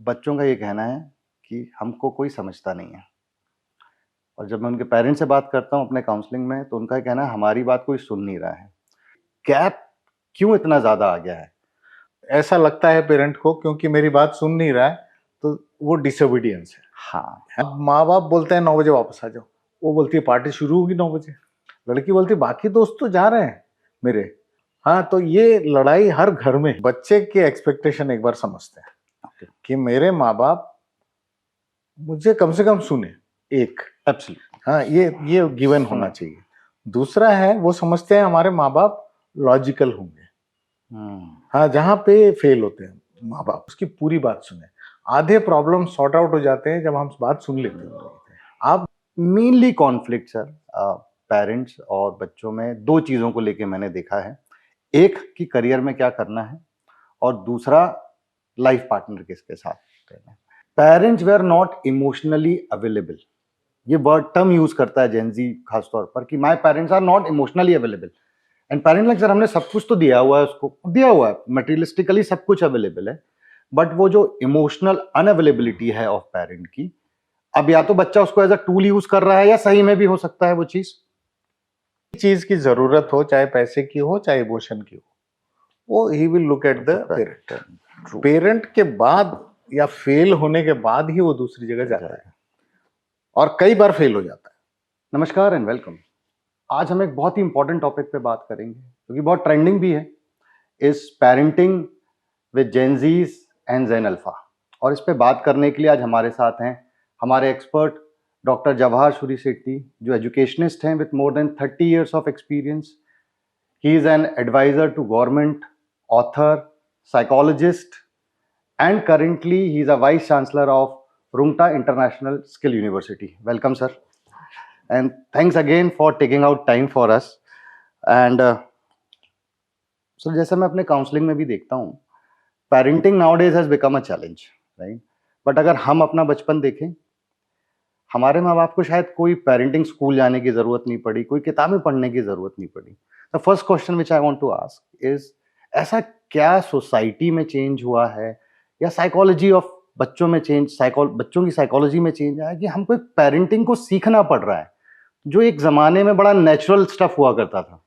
बच्चों का ये कहना है कि हमको कोई समझता नहीं है। और जब मैं उनके पेरेंट्स से बात करता हूँ अपने काउंसलिंग में, तो उनका ये कहना है हमारी बात कोई सुन नहीं रहा है। गैप क्यों इतना ज़्यादा आ गया है? ऐसा लगता है पेरेंट को क्योंकि मेरी बात सुन नहीं रहा है, तो वो डिसोबीडियंस है। हाँ, अब माँ बाप बोलते हैं 9 बजे वापस आ जाओ, वो बोलती है पार्टी शुरू होगी 9 बजे। लड़की बोलती है बाकी दोस्त तो जा रहे हैं मेरे। हाँ, तो ये लड़ाई हर घर में। बच्चे के एक्सपेक्टेशन एक बार समझते हैं कि मेरे माँ बाप मुझे कम से कम सुने। एक एब्सोल्युटली। हाँ, ये गिवन होना चाहिए। दूसरा है, वो समझते हैं हमारे माँ बाप लॉजिकल होंगे। हाँ, जहाँ पे फेल होते हैं माँ बाप, उसकी पूरी बात सुने। आधे प्रॉब्लम सॉर्ट आउट हो जाते हैं जब हम बात सुन लेते हैं। आप मेनली कॉन्फ्लिक्ट सर पेरेंट्स और बच्चों में दो चीज़ों को लेके मैंने देखा है। एक कि करियर में क्या करना है, और दूसरा लाइफ पार्टनर किसके साथ रहना है। Parents were not emotionally available. ये वर्ड टर्म यूज करता है जेनजी खासतौर पर कि my parents are not emotionally available. And parent like sir हमने सब कुछ तो दिया हुआ है, उसको दिया हुआ है, मटेरियलिस्टिकली सब कुछ अवेलेबल है, बट वो जो इमोशनल अनअवेलेबिलिटी है ऑफ पेरेंट की, अब या तो बच्चा उसको एज अ टूल यूज कर रहा है या सही में भी हो सकता है वो चीज की जरूरत हो, चाहे पैसे की हो चाहे इमोशन की हो, वो he will look at the parent. Parent के बाद या फेल होने के बाद ही वो दूसरी जगह जाता है, और कई बार फेल हो जाता है। नमस्कार एंड वेलकम। आज हम एक बहुत ही इंपॉर्टेंट टॉपिक पे बात करेंगे क्योंकि बहुत ट्रेंडिंग भी है, इस parenting with Gen Zs and Gen alpha. और इस पे बात करने के लिए आज हमारे साथ हैं हमारे एक्सपर्ट डॉक्टर जवाहर सूरी सेट्टी, जो एजुकेशनिस्ट हैं with more than 30 years of experience. He is an adviser to government, author, psychologist, and currently he is a vice chancellor of Rungta International Skill University. Welcome sir, and thanks again for taking out time for us. And so जैसे मैं अपने counselling में भी देखता हूँ, parenting nowadays has become a challenge, right? But अगर हम अपना बचपन देखें, हमारे माँ बाप को शायद कोई पेरेंटिंग स्कूल जाने की जरूरत नहीं पड़ी, कोई किताबें पढ़ने की जरूरत नहीं पड़ी। The first question which I want to ask is, ऐसा क्या सोसाइटी में चेंज हुआ है या साइकोलॉजी ऑफ बच्चों में चेंज, बच्चों की साइकोलॉजी में चेंज आया कि हमको एक पेरेंटिंग को सीखना पड़ रहा है जो एक जमाने में बड़ा नेचुरल स्टफ हुआ करता था?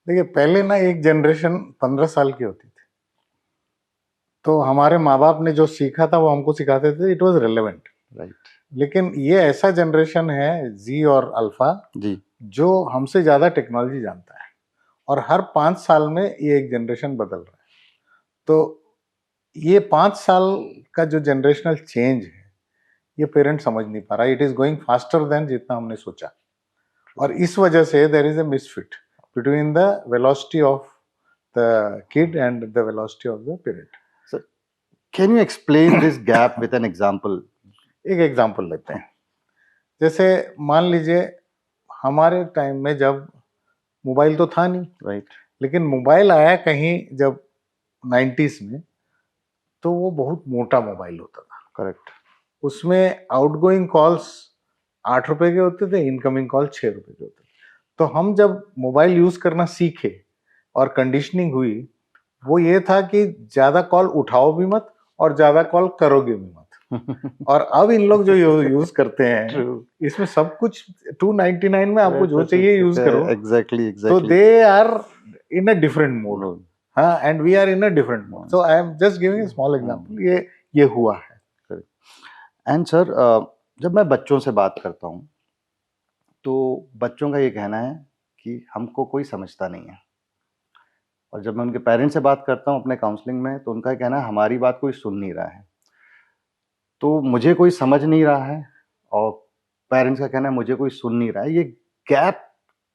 देखिए, पहले ना एक जनरेशन 15 साल की होती थी, तो हमारे माँ बाप ने जो सीखा था वो हमको सिखाते थे, इट वाज रिलेवेंट, राइट? लेकिन ये ऐसा जनरेशन है जी और अल्फा जी, जो हमसे ज्यादा टेक्नोलॉजी जानता है, और हर 5 साल में ये एक जनरेशन बदल रहा है। तो ये 5 साल का जो जनरेशनल चेंज है, ये पेरेंट समझ नहीं पा रहा। It is going faster than जितना हमने सोचा, और इस वजह से there is a misfit between the velocity of the kid and the velocity of the parent. Can you explain this gap with an example? एक एग्जांपल लेते हैं। जैसे मान लीजिए, हमारे टाइम में जब मोबाइल तो था नहीं, राइट? लेकिन मोबाइल आया कहीं जब 90s में, तो वो बहुत मोटा मोबाइल होता था। करेक्ट। उसमें आउटगोइंग कॉल्स 8 रुपए के होते थे, इनकमिंग कॉल 6 रुपए के होते थे। तो हम जब मोबाइल यूज करना सीखे और कंडीशनिंग हुई, वो ये था कि ज्यादा कॉल उठाओ भी मत और ज्यादा कॉल करोगे भी मत। और अब इन लोग जो यूज करते हैं, इसमें सब कुछ 299 में आपको जो चाहिए यूज करो। एग्जैक्टली। तो they are in a different mode, हाँ, and we are in a different mode. So I am just giving a small example. ये हुआ है। एंड सर, जब मैं बच्चों से बात करता हूँ तो बच्चों का ये कहना है कि हमको कोई समझता नहीं है। और जब मैं उनके पेरेंट्स से बात करता हूँ अपने काउंसलिंग में, तो उनका कहना है हमारी बात कोई सुन नहीं रहा है। तो मुझे कोई समझ नहीं रहा है, और पेरेंट्स का कहना है मुझे कोई सुन नहीं रहा है। ये गैप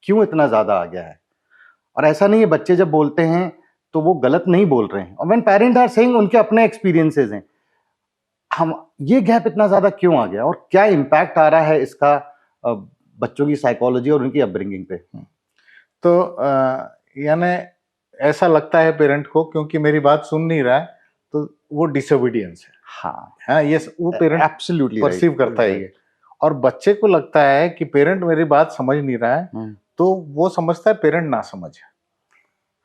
क्यों इतना ज़्यादा आ गया है? और ऐसा नहीं है, बच्चे जब बोलते हैं तो वो गलत नहीं बोल रहे हैं, और व्हेन पेरेंट्स आर सेइंग उनके अपने एक्सपीरियंसेस हैं। हम ये गैप इतना ज़्यादा क्यों आ गया, और क्या इम्पैक्ट आ रहा है इसका बच्चों की साइकोलॉजी और उनकी अपब्रिंगिंग पे? तो यानी ऐसा लगता है पेरेंट को क्योंकि मेरी बात सुन नहीं रहा है, तो वो डिसोबीडियंस है। हाँ, ये वो पेरेंट एब्सोल्युटली परसीव करता है ये। और बच्चे को लगता है कि पेरेंट मेरी बात समझ नहीं रहा है, तो वो समझता है पेरेंट ना समझ है।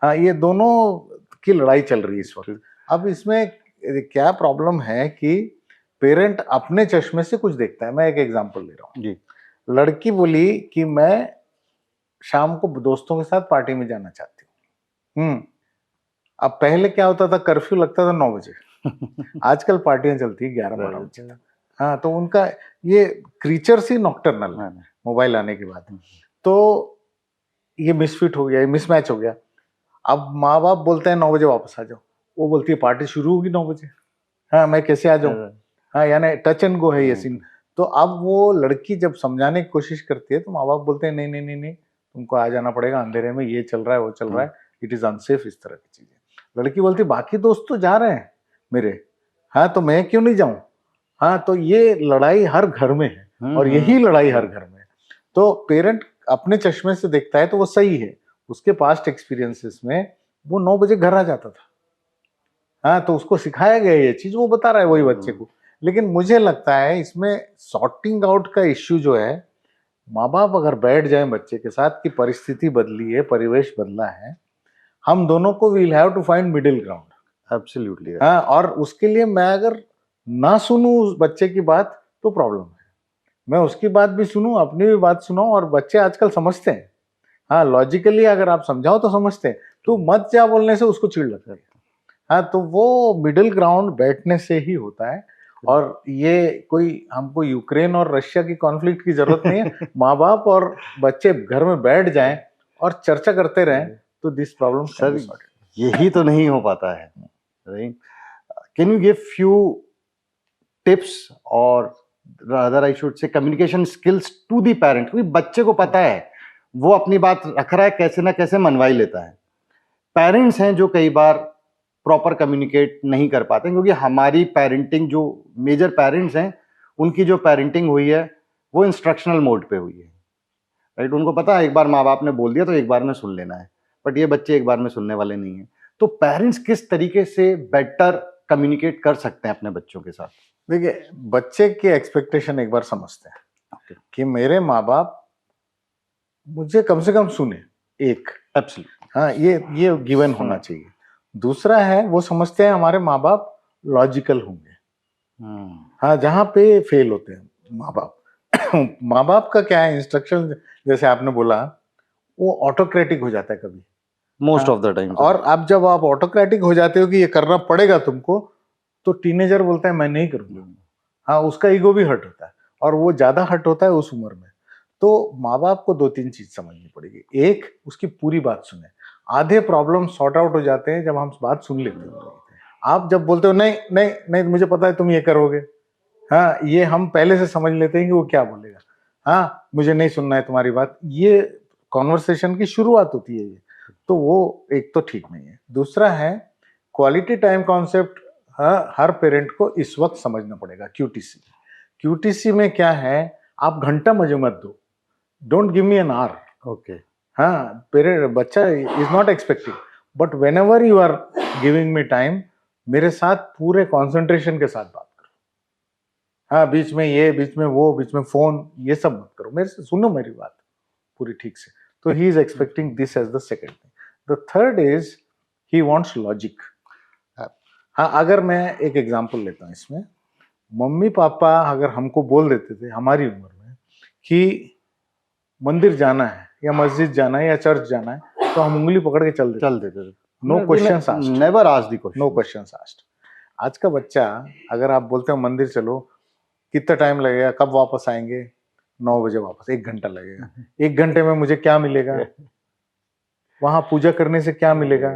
हाँ, ये दोनों की लड़ाई चल रही है इस वक्त। अब इसमें क्या प्रॉब्लम है कि पेरेंट अपने चश्मे से कुछ देखता है। मैं एक एग्जांपल दे रहा हूँ जी। लड़की बोली कि मैं शाम को दोस्तों के साथ पार्टी में जाना चाहती हूँ। अब पहले क्या होता था, कर्फ्यू लगता था 9 बजे। आजकल पार्टियां चलती है 11-12 बजे तक। हाँ, तो उनका ये क्रीचर्स ही नॉकटर्नल है मोबाइल आने के बाद। तो ये मिसफिट हो गया, ये मिसमैच हो गया। अब माँ बाप बोलते हैं 9 बजे वापस आ जाओ, वो बोलती है पार्टी शुरू होगी 9 बजे। हाँ, मैं कैसे आ जाऊँ? हाँ, यानी टच एंड गो है ये सीन। तो अब वो लड़की जब समझाने की कोशिश करती है तो माँ बाप बोलते हैं नहीं नहीं नहीं नहीं, तुमको आ जाना पड़ेगा, अंधेरे में ये चल रहा है वो चल रहा है, इट इज अनसेफ, इस तरह की चीजें। लड़की बोलती बाकी दोस्त तो जा रहे हैं मेरे, हाँ तो मैं क्यों नहीं जाऊं? हाँ, तो ये लड़ाई हर घर में है और यही लड़ाई हर घर में है। तो पेरेंट अपने चश्मे से देखता है तो वो सही है, उसके पास्ट एक्सपीरियंसेस में वो 9 बजे घर आ जाता था। हाँ, तो उसको सिखाया गया ये चीज, वो बता रहा है वही बच्चे को। लेकिन मुझे लगता है इसमें सॉर्टिंग आउट का इश्यू जो है, माँ बाप अगर बैठ जाए बच्चे के साथ कि परिस्थिति बदली है, परिवेश बदला है, हम दोनों को we'll have to find middle ground. Absolutely. हाँ, और उसके लिए मैं अगर ना सुनूं उस बच्चे की बात तो प्रॉब्लम है। मैं उसकी बात भी सुनूं, अपनी भी बात सुनाऊं, और बच्चे आजकल समझते हैं। हाँ, लॉजिकली अगर आप समझाओ तो समझते हैं, तू मत जा बोलने से उसको चिढ़ लगता है। हाँ, तो वो मिडिल ग्राउंड बैठने से ही होता है। और ये कोई हमको यूक्रेन और रशिया की कॉन्फ्लिक्ट की जरूरत नहीं है। माँ बाप और बच्चे घर में बैठ जाएं और चर्चा करते रहें तो दिस प्रॉब्लम सर यही तो नहीं हो पाता है, right? Can you give few tips or rather I should say communication skills to the parent? क्योंकि बच्चे को पता है वो अपनी बात रख रहा है, कैसे ना कैसे मनवाई लेता है। पेरेंट्स हैं जो कई बार प्रॉपर कम्युनिकेट नहीं कर पाते, क्योंकि हमारी पेरेंटिंग, जो मेजर पेरेंट्स हैं उनकी जो पेरेंटिंग हुई है वो इंस्ट्रक्शनल मोड पे हुई है, राइट? उनको पता है एक बार माँ बाप ने बोल दिया तो एक बार में सुन लेना है, बट ये बच्चे एक बार में सुनने वाले नहीं है। तो पेरेंट्स किस तरीके से बेटर कम्युनिकेट कर सकते हैं अपने बच्चों के साथ? देखिए, बच्चे की एक्सपेक्टेशन एक बार समझते हैं कि मेरे माँ बाप मुझे कम से कम सुने, एक एब्सोल्युटली। हाँ, ये गिवन होना चाहिए। दूसरा है, वो समझते हैं हमारे माँ बाप लॉजिकल होंगे। हाँ, जहाँ पे फेल होते हैं माँ बाप माँ बाप का क्या है, इंस्ट्रक्शन जैसे आपने बोला, वो ऑटोक्रेटिक हो जाता है कभी, मोस्ट ऑफ द टाइम। और अब जब आप ऑटोक्रेटिक हो जाते हो कि ये करना पड़ेगा तुमको, तो टीनेजर बोलता है मैं नहीं करूंगा। हाँ, उसका ईगो भी हर्ट होता है, और वो ज्यादा हर्ट होता है उस उम्र में। तो माँ बाप को 2-3 चीज समझनी पड़ेगी। एक, उसकी पूरी बात सुने। आधे प्रॉब्लम सॉर्ट आउट हो जाते हैं जब हम बात सुन लेते हैं। आप जब बोलते हो नहीं नहीं नहीं, मुझे पता है तुम ये करोगे, हाँ, ये हम पहले से समझ लेते हैं कि वो क्या बोलेगा। हाँ, मुझे नहीं सुनना है तुम्हारी बात, ये कॉन्वर्सेशन की शुरुआत होती है ये। तो वो एक तो ठीक नहीं है। दूसरा है क्वालिटी टाइम कॉन्सेप्ट। हाँ, हर पेरेंट को इस वक्त समझना पड़ेगा। क्यूटीसी, क्यूटीसी में क्या है, आप घंटा मुझे मत दो, don't give me an hour. Okay, हाँ, पेरेंट बच्चा is not expecting, but whenever you are giving me time, मेरे साथ पूरे कॉन्सेंट्रेशन के साथ बात करो। हाँ, बीच में ये, बीच में वो, बीच में फोन, ये सब मत करो, मेरे से सुनो मेरी बात पूरी ठीक से। तो he is expecting this as the second thing. The third is he wants logic. हाँ, अगर मैं एक एग्जाम्पल लेता हूँ इसमें, मम्मी पापा अगर हमको बोल देते थे हमारी उम्र में कि मंदिर जाना है या मस्जिद जाना है या चर्च जाना है, तो हम उंगली पकड़ के चल देते थे। No questions asked, never asked the question, no questions asked. आज का बच्चा, अगर आप बोलते हो मंदिर चलो, कितना टाइम लगेगा, कब वापस आएंगे? 9 बजे वापस, 1 घंटा लगेगा। 1 घंटे में मुझे क्या मिलेगा? वहां पूजा करने से क्या मिलेगा?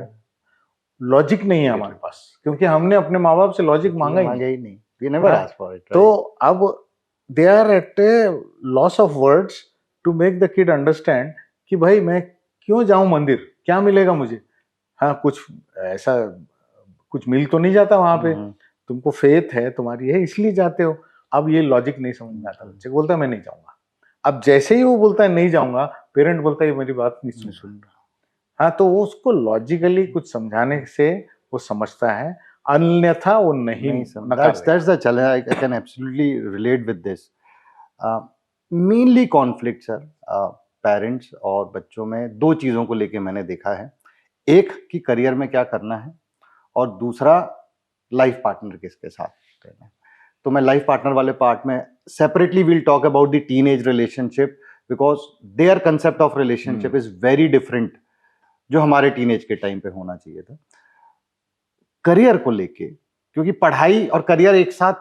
लॉजिक नहीं है हमारे पास, क्योंकि हमने अपने माँ बाप से लॉजिक मांगा ही नहीं। We never asked for it, right? तो अब they are at a loss of words to make the kid understand कि भाई मैं क्यों जाऊं मंदिर, क्या मिलेगा मुझे? हाँ, कुछ ऐसा कुछ मिल तो नहीं जाता वहां पे, तुमको फेथ है तुम्हारी है इसलिए जाते हो। अब ये लॉजिक नहीं समझ में आता, बच्चे बोलता है मैं नहीं जाऊंगा। अब जैसे ही वो बोलता है नहीं जाऊंगा, पेरेंट बोलता है मेरी बात नहीं सुन रहा। हाँ, तो वो उसको लॉजिकली कुछ समझाने से वो समझता है, अन्यथा वो नहीं that's the challenge. I can absolutely relate with this. Mainly conflict sir parents और बच्चों में 2 चीज़ों को लेके मैंने देखा है। एक कि करियर में क्या करना है, और दूसरा लाइफ पार्टनर किसके साथ रहना है। तो मैं लाइफ पार्टनर वाले पार्ट में separately will talk about the teenage relationship, because their concept of relationship is very different जो हमारे टीनेज के टाइम पे होना चाहिए था। करियर को लेके, क्योंकि पढ़ाई और करियर एक साथ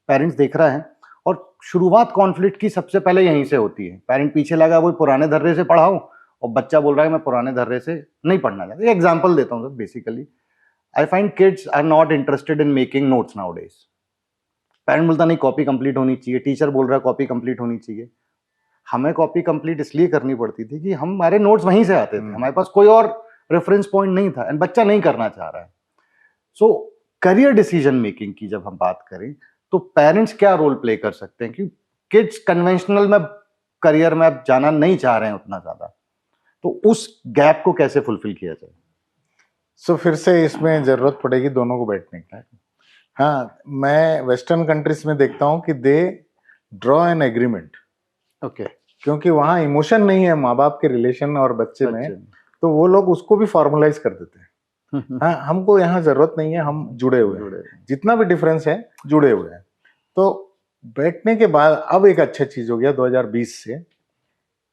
पेरेंट्स देख रहा है, और शुरुआत कॉन्फ्लिक्ट की सबसे पहले यहीं से होती है। पेरेंट पीछे लगा वो पुराने धर्रे से पढ़ाऊं, और बच्चा बोल रहा है मैं पुराने धर्रे से नहीं पढ़ना चाहता। एग्जाम्पल देता हूँ sir. Basically I find kids are not interested in making notes nowadays. Parent बोलता नहीं कॉपी कंप्लीट होनी चाहिए, टीचर बोल रहा है कॉपी कंप्लीट होनी चाहिए। हमें कॉपी कंप्लीट इसलिए करनी पड़ती थी कि हमारे नोट्स वहीं से आते थे, हमारे पास कोई और रेफरेंस पॉइंट नहीं था, एंड बच्चा नहीं करना चाह रहा है। सो करियर डिसीजन मेकिंग की जब हम बात करें तो पेरेंट्स क्या रोल प्ले कर सकते हैं, कि किड्स कन्वेंशनल में करियर में अब जाना नहीं चाह रहे हैं उतना ज्यादा, तो उस गैप को कैसे फुलफिल किया जाए? सो फिर से इसमें जरूरत पड़ेगी दोनों को बैठने की। हाँ, मैं वेस्टर्न कंट्रीज में देखता हूँ कि they draw an agreement. Okay. क्योंकि वहाँ इमोशन नहीं है माँ बाप के रिलेशन और बच्चे में, तो वो लोग उसको भी फॉर्मलाइज कर देते हैं। हाँ, हमको यहाँ जरूरत नहीं है, हम जुड़े हुए हैं, जितना भी डिफरेंस है जुड़े हुए हैं। तो बैठने के बाद अब एक अच्छा चीज हो गया 2020 से,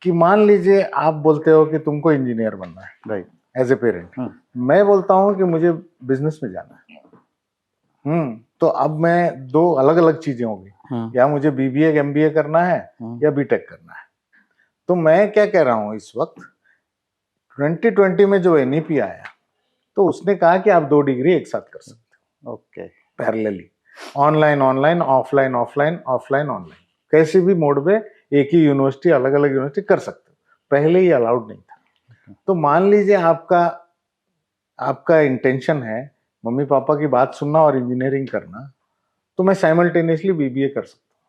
कि मान लीजिए आप बोलते हो कि तुमको इंजीनियर बनना है, राइट, एज ए पेरेंट। मैं बोलता हूँ कि मुझे बिजनेस में जाना है। तो अब मैं दो अलग अलग चीजें होंगी, या मुझे बीबीए एमबीए करना है या बीटेक करना है। तो मैं क्या कह रहा हूँ, इस वक्त 2020 में जो एनईपी आया तो उसने कहा कि आप 2 डिग्री एक साथ कर सकते हो, okay, parallelly, online online, offline offline, offline online, कैसे भी मोड में एक ही यूनिवर्सिटी अलग अलग यूनिवर्सिटी कर सकते हो। पहले ही अलाउड नहीं था। तो मान लीजिए आपका इंटेंशन है मम्मी पापा की बात सुनना और इंजीनियरिंग करना, तो मैं साइमल्टेनियसली बीबीए कर सकता हूँ।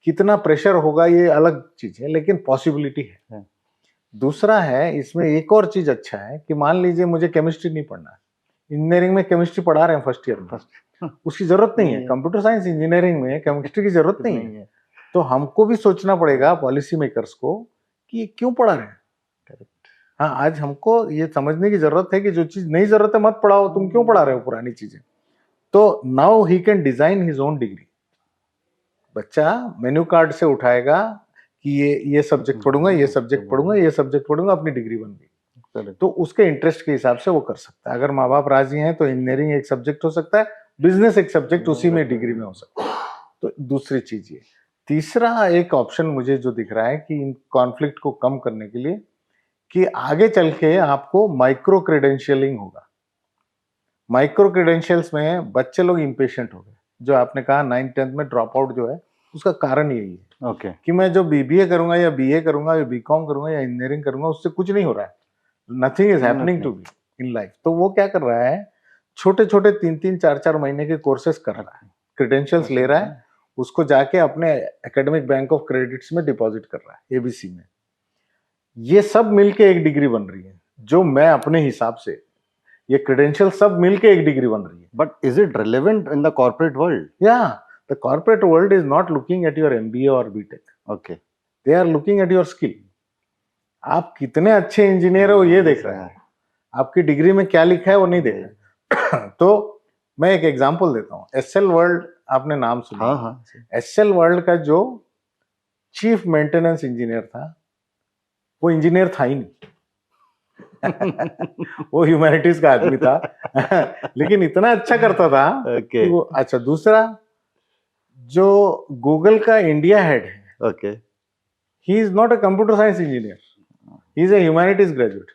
कितना प्रेशर होगा ये अलग चीज है, लेकिन पॉसिबिलिटी है। दूसरा है, इसमें एक और चीज अच्छा है कि मान लीजिए मुझे केमिस्ट्री नहीं पढ़ना है, इंजीनियरिंग में केमिस्ट्री पढ़ा रहे हैं फर्स्ट ईयर में, उसकी जरूरत नहीं है। कंप्यूटर साइंस इंजीनियरिंग में केमिस्ट्री की जरूरत नहीं है। तो हमको भी सोचना पड़ेगा पॉलिसी मेकर्स को कि क्यों पढ़ा रहे हैं। हाँ, आज हमको ये समझने की जरूरत है कि जो चीज नहीं जरूरत है मत पढ़ाओ, तुम क्यों पढ़ा रहे हो पुरानी चीजें। तो now he can design his own degree. बच्चा मेन्यू कार्ड से उठाएगा कि ये सब्जेक्ट पढ़ूंगा, ये सब्जेक्ट पढ़ूंगा, ये सब्जेक्ट पढ़ूंगा, अपनी डिग्री बन गई। तो उसके इंटरेस्ट के हिसाब से वो कर सकता है। अगर माँ बाप राजी हैं तो इंजीनियरिंग एक सब्जेक्ट हो सकता है, बिजनेस एक सब्जेक्ट उसी में डिग्री में हो सकता है। तो दूसरी चीज ये। तीसरा एक ऑप्शन मुझे जो दिख रहा है कि इन कॉन्फ्लिक्ट को कम करने के लिए, कि आगे चल के आपको माइक्रो क्रेडेंशियलिंग होगा। माइक्रो क्रेडेंशियल्स में बच्चे लोग इम्पेशेंट हो गए। जो आपने कहा 9th 10th में ड्रॉप आउट जो है, उसका कारण यही है। ओके, कि मैं जो बीबीए करूंगा या बीए करूंगा या बीकॉम करूंगा या इंजीनियरिंग करूंगा, उससे कुछ नहीं हो रहा है। Nothing is happening to be in life. तो वो क्या कर रहा है, छोटे छोटे 3-3 4-4 महीने के कोर्सेस कर रहा है, क्रेडेंशियल्स ले रहा है, उसको जाके अपने एकेडमिक बैंक ऑफ क्रेडिट्स में डिपॉजिट कर रहा है, एबीसी में। ये सब मिलके एक डिग्री बन रही है, जो मैं अपने हिसाब से, ये क्रेडेंशियल सब मिलके एक डिग्री बन रही है। But is it relevant in the corporate world? या the corporate world is not looking at your MBA और B Tech, okay, they are looking at your skill. आप कितने अच्छे इंजीनियर हो ये देख रहे हैं, आपकी डिग्री में क्या लिखा है वो नहीं देख रहे। तो मैं एक एग्जांपल देता हूँ। एसएल वर्ल्ड आपने नाम सुना? हाँ। एसएल वर्ल्ड का जो चीफ मेंटेनेंस इंजीनियर था, वो इंजीनियर था ही नहीं। वो ह्यूमैनिटीज का आदमी था। लेकिन इतना अच्छा करता था कि वो अच्छा। दूसरा, जो गूगल का इंडिया हेड है, okay, he is not a computer science engineer, he is a humanities graduate.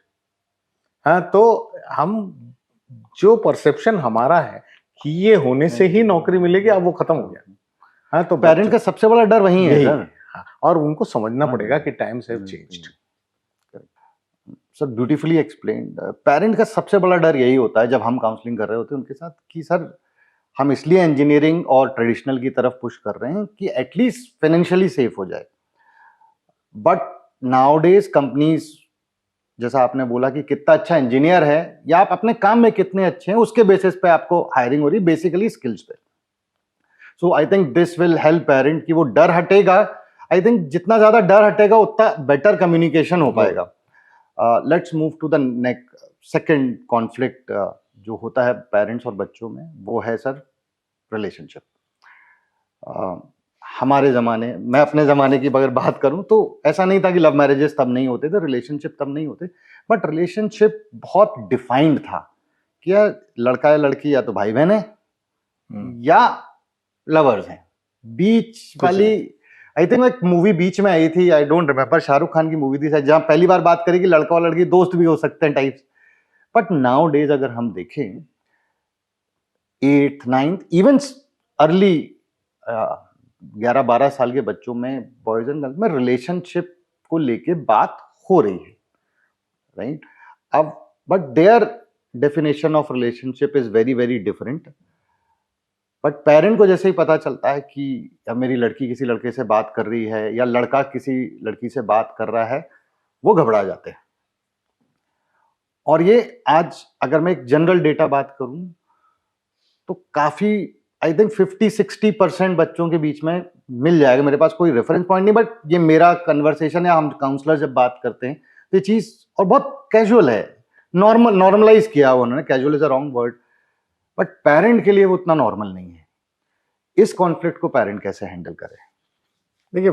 हाँ, तो हम जो परसेप्शन हमारा है कि ये होने से ही नौकरी मिलेगी, अब वो खत्म हो गया। हाँ, तो पेरेंट का सबसे बड़ा डर वही है सर। हाँ, और उनको समझना पड़ेगा कि times have changed. Sir beautifully explained. Parent का सबसे बड़ा डर यही होता है जब हम काउंसलिंग कर रहे होते हैं उनके साथ, कि सर हम इसलिए इंजीनियरिंग और ट्रेडिशनल की तरफ पुश कर रहे हैं कि एटलीस्ट फाइनेंशियली सेफ हो जाए। बट नाउडेज कंपनीज, जैसा आपने बोला कि कितना अच्छा इंजीनियर है या आप अपने काम में कितने अच्छे हैं, उसके बेसिस पे आपको हायरिंग हो रही, बेसिकली स्किल्स पे। So I think this will help parent कि वो डर हटेगा। आई थिंक जितना ज्यादा डर हटेगा उतना बेटर कम्युनिकेशन हो पाएगा। Let's move to the next second conflict जो होता है पेरेंट्स और बच्चों में, वो है सर रिलेशनशिप। हमारे ज़माने, मैं अपने ज़माने की अगर बात करूं तो ऐसा नहीं था कि लव मैरिजेस तब नहीं होते थे, रिलेशनशिप तब नहीं होते, बट रिलेशनशिप बहुत डिफाइंड था कि यार लड़का या लड़की या तो भाई बहन है या लवर्स हैं। बीच वाली, आई थिंक एक मूवी बीच में आई थी, I don't remember, Shahrukh Khan की मूवी थी जहां पहली बार बात करें कि लड़का और लड़की दोस्त भी हो सकते हैं टाइप्स। बट नाउ डेज अगर हम देखें 8th 9th इवन अर्ली 11-12 साल के बच्चों में, बॉयज एंड गर्ल्स में रिलेशनशिप को लेके बात हो रही है, राइट? अब but their definition of relationship is very very different. But parent को जैसे ही पता चलता है कि अब मेरी लड़की किसी लड़के से बात कर रही है या लड़का किसी लड़की से बात कर रहा है, वो घबरा जाते हैं। और ये आज अगर मैं एक जनरल डेटा बात करूं तो काफी, आई थिंक 50-60% बच्चों के बीच में मिल जाएगा। मेरे पास कोई रेफरेंस पॉइंट नहीं, बट ये मेरा कन्वर्सेशन है, हम काउंसलर जब बात करते हैं तो ये चीज और बहुत कैजुअल है, नॉर्मलाइज किया हुआ उन्होंने, casual is a wrong word, but parent के लिए वो उतना नॉर्मल नहीं है। इस कॉन्फ्लिक्ट को पेरेंट कैसे हैंडल करे? देखिए,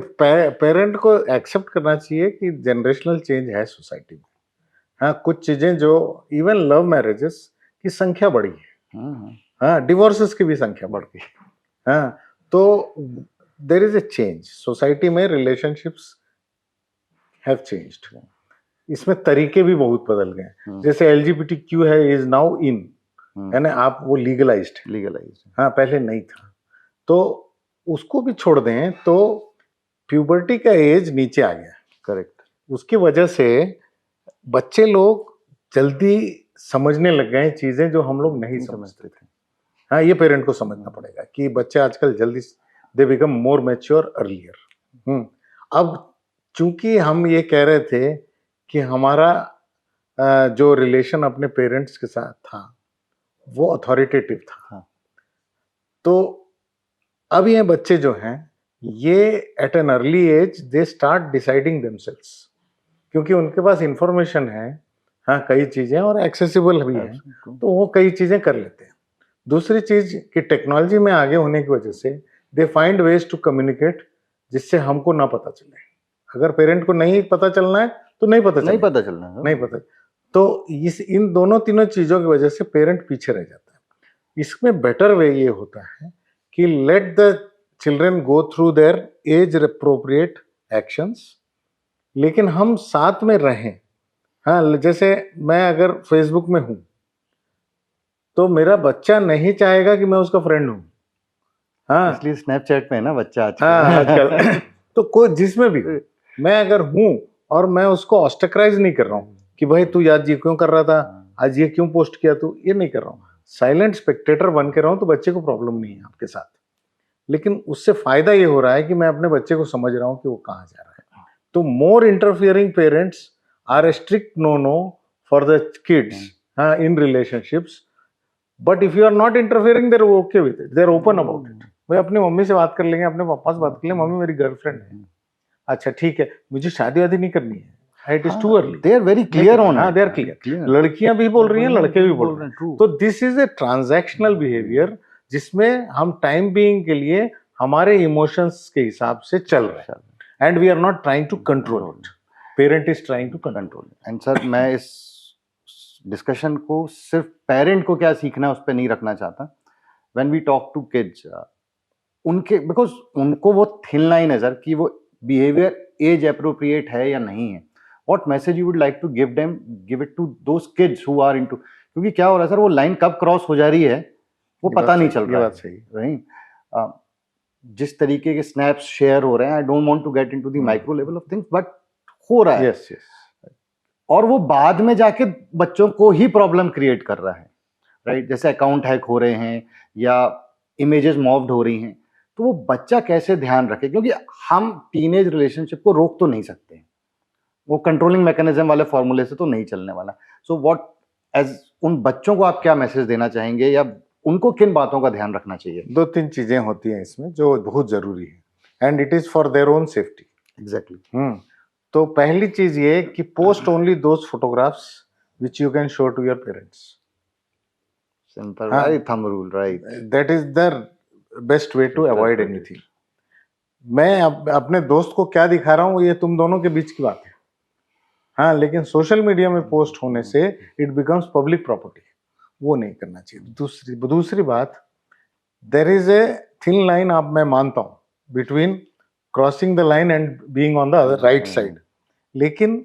पेरेंट को एक्सेप्ट करना चाहिए कि जनरेशनल चेंज है सोसाइटी में। हाँ, कुछ चीजें जो इवन लव मैरिजेस की संख्या बढ़ी है, हाँ, डिवोर्सेस की भी संख्या बढ़ गई, हाँ, तो there is a change society में, रिलेशनशिप्स हैव चेंज्ड। इसमें तरीके भी बहुत बदल गए, जैसे LGBTQ है, इज नाउ इन, यानी आप वो लीगलाइज्ड, हाँ, पहले नहीं था। तो उसको भी छोड़ दें तो प्यूबर्टी का एज नीचे आ गया, करेक्ट। उसकी वजह से बच्चे लोग जल्दी समझने लग गए चीजें जो हम लोग नहीं समझते थे। हाँ, ये पेरेंट को समझना पड़ेगा कि बच्चे आजकल जल्दी, they become more mature earlier. अब चूंकि हम ये कह रहे थे कि हमारा जो रिलेशन अपने पेरेंट्स के साथ था वो अथॉरिटेटिव था, तो अब ये बच्चे जो हैं ये at an early age they start deciding themselves, क्योंकि उनके पास इंफॉर्मेशन है, हाँ, कई चीजें और एक्सेसिबल भी है, तो वो कई चीजें कर लेते हैं। दूसरी चीज कि टेक्नोलॉजी में आगे होने की वजह से they find ways to communicate जिससे हमको ना पता चले। अगर पेरेंट को नहीं पता चलना है तो नहीं पता चलना। तो इन दोनों तीनों चीजों की वजह से पेरेंट पीछे रह जाता है। इसमें बेटर वे ये होता है कि let the children go through their age appropriate actions, लेकिन हम साथ में रहें। हाँ, जैसे मैं अगर फेसबुक में हूं तो मेरा बच्चा नहीं चाहेगा कि मैं उसका फ्रेंड हूं, हाँ, इसलिए स्नैपचैट में है ना बच्चा आजकल। हाँ, आजकल तो कोई जिसमें भी मैं अगर हूं और मैं उसको ऑस्टक्राइज नहीं कर रहा हूं कि भाई तू आज ये क्यों कर रहा था, आज ये क्यों पोस्ट किया तू, ये नहीं कर रहा हूं, साइलेंट स्पेक्टेटर बन के रहा हूं, तो बच्चे को प्रॉब्लम नहीं है आपके साथ। लेकिन उससे फायदा ये हो रहा है कि मैं अपने बच्चे को समझ रहा हूं कि वो कहां जा रहा है। तो more interfering parents are a strict no for the kids in relationships, but if you are not interfering they're okay with it, they're open about it. भाई अपनी मम्मी से बात कर लेंगे, अपने पापा से बात कर लेंगे, मम्मी मेरी गर्लफ्रेंड है, अच्छा ठीक है, मुझे शादी वादी नहीं करनी है, it is too early. They are very clear on, हाँ, दे आर क्लियर। लड़कियां भी बोल रही हैं, लड़के भी बोल रहे हैं। तो this is a transactional behaviour जिसमें हम टाइम बीइंग के लिए हमारे इमोशंस के हिसाब से चल रहे हैं, and we are not trying to control it, parent is trying to control it. And sir, मैं इस डिस्कशन को सिर्फ पेरेंट को क्या सीखना है उस पर नहीं रखना चाहता। When we talk to kids, उनके, बिकॉज उनको वो थिन लाइन है सर कि वो बिहेवियर एज अप्रोप्रिएट है या नहीं है। What message you would like to give them, give it to those kids who are into, क्योंकि क्या हो रहा है सर, वो लाइन कब क्रॉस हो जा रही है वो पता नहीं चल रहा है, राइट? जिस तरीके के स्नैप्स शेयर हो रहे हैं, I don't want to get into the micro level of things, but हो रहा है। Yes, yes. और वो बाद में जाके बच्चों को ही प्रॉब्लम क्रिएट कर रहा है, राइट? जैसे अकाउंट हैक हो रहे हैं या इमेजेस मॉफ्ड हो रही हैं, तो वो बच्चा कैसे ध्यान रखे, क्योंकि हम टीनेज रिलेशनशिप को रोक तो नहीं सकते, वो कंट्रोलिंग मैकेनिज्म वाले फॉर्मूले से तो नहीं चलने वाला। सो व्हाट, एज उन बच्चों को आप क्या मैसेज देना चाहेंगे या उनको किन बातों का ध्यान रखना चाहिए? 2-3 चीजें होती हैं इसमें जो बहुत जरूरी है, and it is for their own safety. Exactly. तो पहली चीज ये कि post only those photographs which you can show to your parents. Simple, हाँ, right? Thumb rule, right? that is the best way to avoid anything. मैं अपने दोस्त को क्या दिखा रहा हूँ ये तुम दोनों के बीच की बात है, हाँ, लेकिन सोशल मीडिया में पोस्ट होने से इट बिकम्स पब्लिक प्रॉपर्टी, वो नहीं करना चाहिए। दूसरी बात, there is a thin line, आप मैं मानता हूँ, between crossing the line and being on the right side, लेकिन